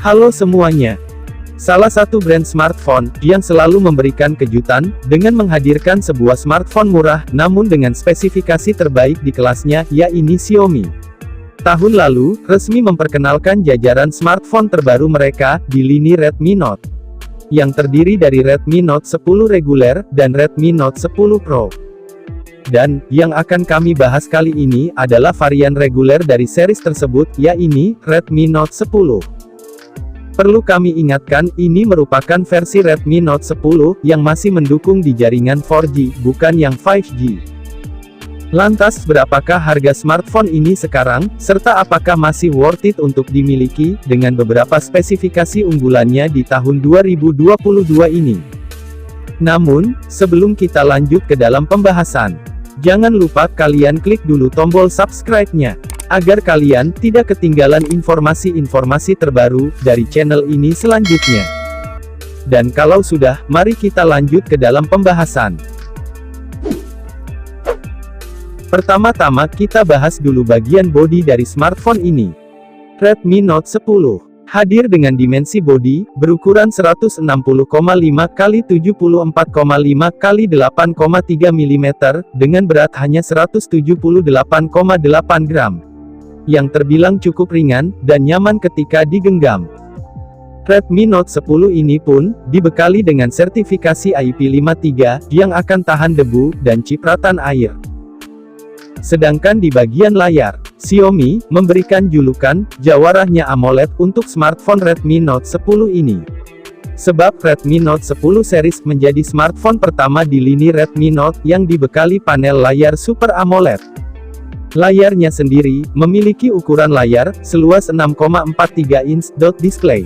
Halo semuanya. Salah satu brand smartphone yang selalu memberikan kejutan dengan menghadirkan sebuah smartphone murah namun dengan spesifikasi terbaik di kelasnya, yaitu Xiaomi. Tahun lalu, resmi memperkenalkan jajaran smartphone terbaru mereka di lini Redmi Note, yang terdiri dari Redmi Note 10 reguler dan Redmi Note 10 Pro. Dan yang akan kami bahas kali ini adalah varian reguler dari series tersebut, yaitu Redmi Note 10. Perlu kami ingatkan, ini merupakan versi Redmi Note 10 yang masih mendukung di jaringan 4G, bukan yang 5G. Lantas, berapakah harga smartphone ini sekarang, serta apakah masih worth it untuk dimiliki, dengan beberapa spesifikasi unggulannya di tahun 2022 ini? Namun, sebelum kita lanjut ke dalam pembahasan, jangan lupa kalian klik dulu tombol subscribe-nya, agar kalian tidak ketinggalan informasi-informasi terbaru dari channel ini selanjutnya. Dan kalau sudah, mari kita lanjut ke dalam pembahasan. Pertama-tama kita bahas dulu bagian bodi dari smartphone ini. Redmi Note 10 hadir dengan dimensi bodi berukuran 160,5 x 74,5 x 8,3 mm dengan berat hanya 178,8 gram. Yang terbilang cukup ringan dan nyaman ketika digenggam. Redmi Note 10 ini pun dibekali dengan sertifikasi IP53 yang akan tahan debu dan cipratan air. Sedangkan di bagian layar, Xiaomi memberikan julukan Jawarahnya AMOLED untuk smartphone Redmi Note 10 ini. Sebab Redmi Note 10 series menjadi smartphone pertama di lini Redmi Note yang dibekali panel layar Super AMOLED. Layarnya sendiri memiliki ukuran layar seluas 6,43 inch dot display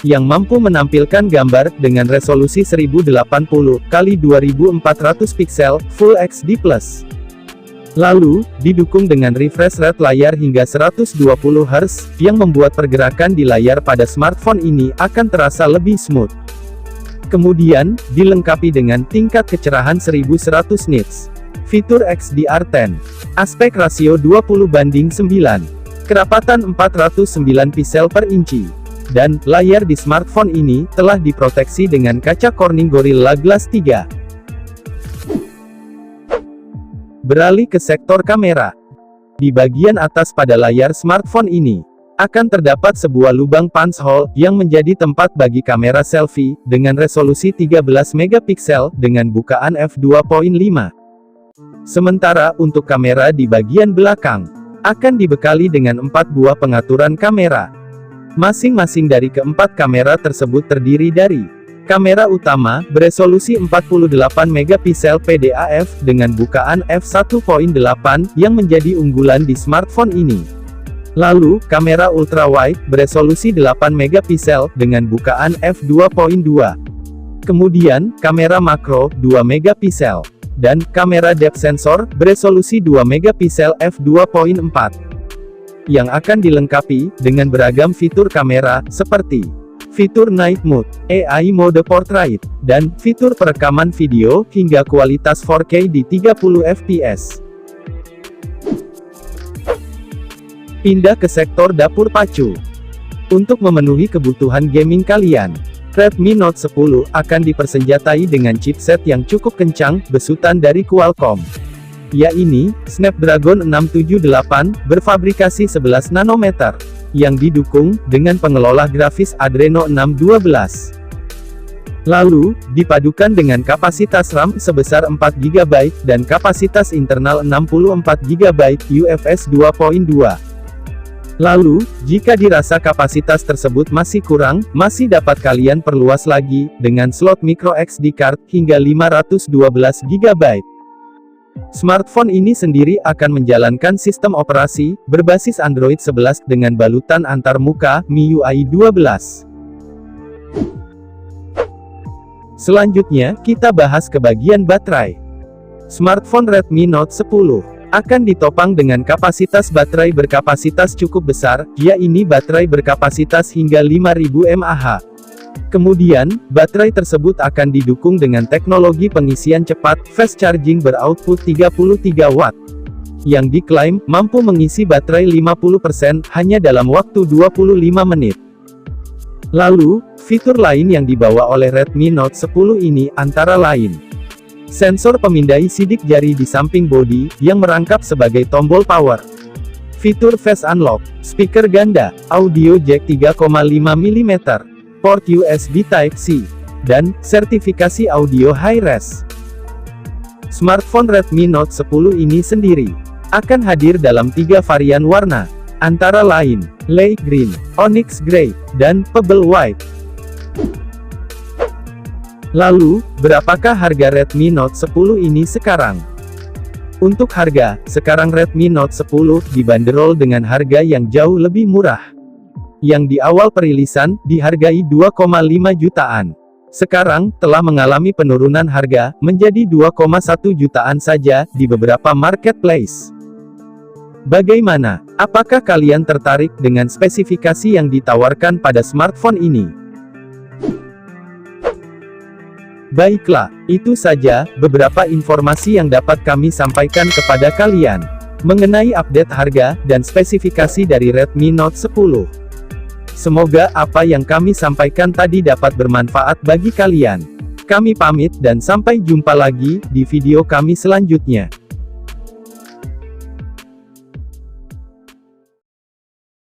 yang mampu menampilkan gambar dengan resolusi 1080 x 2400 pixel Full HD+. Lalu, didukung dengan refresh rate layar hingga 120 Hz yang membuat pergerakan di layar pada smartphone ini akan terasa lebih smooth. Kemudian, dilengkapi dengan tingkat kecerahan 1100 nits. Fitur XDR10, aspek rasio 20:9, kerapatan 409 piksel per inci, dan layar di smartphone ini telah diproteksi dengan kaca Corning Gorilla Glass 3. Beralih ke sektor kamera. Di bagian atas pada layar smartphone ini, akan terdapat sebuah lubang punch hole yang menjadi tempat bagi kamera selfie dengan resolusi 13 megapiksel dengan bukaan f2.5. Sementara untuk kamera di bagian belakang, akan dibekali dengan 4 buah pengaturan kamera. Masing-masing dari keempat kamera tersebut terdiri dari kamera utama, beresolusi 48 megapiksel PDAF, dengan bukaan f1.8, yang menjadi unggulan di smartphone ini. Lalu, kamera ultrawide, beresolusi 8 megapiksel, dengan bukaan f2.2. Kemudian, kamera makro, 2 megapiksel. Dan kamera depth sensor beresolusi 2 megapiksel f2.4 yang akan dilengkapi dengan beragam fitur kamera seperti fitur night mode, AI mode portrait, dan fitur perekaman video hingga kualitas 4K di 30 fps. Pindah ke sektor dapur pacu. Untuk memenuhi kebutuhan gaming kalian, Redmi Note 10 akan dipersenjatai dengan chipset yang cukup kencang, besutan dari Qualcomm, yaitu Snapdragon 678, berfabrikasi 11 nanometer, yang didukung dengan pengelola grafis Adreno 612. Lalu, dipadukan dengan kapasitas RAM sebesar 4 GB, dan kapasitas internal 64 GB, UFS 2.2. Lalu, jika dirasa kapasitas tersebut masih kurang, masih dapat kalian perluas lagi, dengan slot micro SD card, hingga 512 GB. Smartphone ini sendiri akan menjalankan sistem operasi, berbasis Android 11, dengan balutan antarmuka, MIUI 12. Selanjutnya, kita bahas ke bagian baterai. Smartphone Redmi Note 10 akan ditopang dengan kapasitas baterai berkapasitas cukup besar, yaitu baterai berkapasitas hingga 5000 mAh. Kemudian, baterai tersebut akan didukung dengan teknologi pengisian cepat, fast charging beroutput 33 Watt, yang diklaim mampu mengisi baterai 50% hanya dalam waktu 25 menit. Lalu, fitur lain yang dibawa oleh Redmi Note 10 ini antara lain sensor pemindai sidik jari di samping bodi, yang merangkap sebagai tombol power, fitur Face Unlock, speaker ganda, audio jack 3,5 mm, port USB Type-C, dan sertifikasi audio high-res. Smartphone Redmi Note 10 ini sendiri akan hadir dalam 3 varian warna, antara lain Light Green, Onyx Grey, dan Pebble White. Lalu, berapakah harga Redmi Note 10 ini sekarang? Untuk harga, sekarang Redmi Note 10 dibanderol dengan harga yang jauh lebih murah. Yang di awal perilisan, dihargai 2,5 jutaan. Sekarang, telah mengalami penurunan harga, menjadi 2,1 jutaan saja, di beberapa marketplace. Bagaimana? Apakah kalian tertarik dengan spesifikasi yang ditawarkan pada smartphone ini? Baiklah, itu saja beberapa informasi yang dapat kami sampaikan kepada kalian mengenai update harga dan spesifikasi dari Redmi Note 10. Semoga apa yang kami sampaikan tadi dapat bermanfaat bagi kalian. Kami pamit dan sampai jumpa lagi di video kami selanjutnya.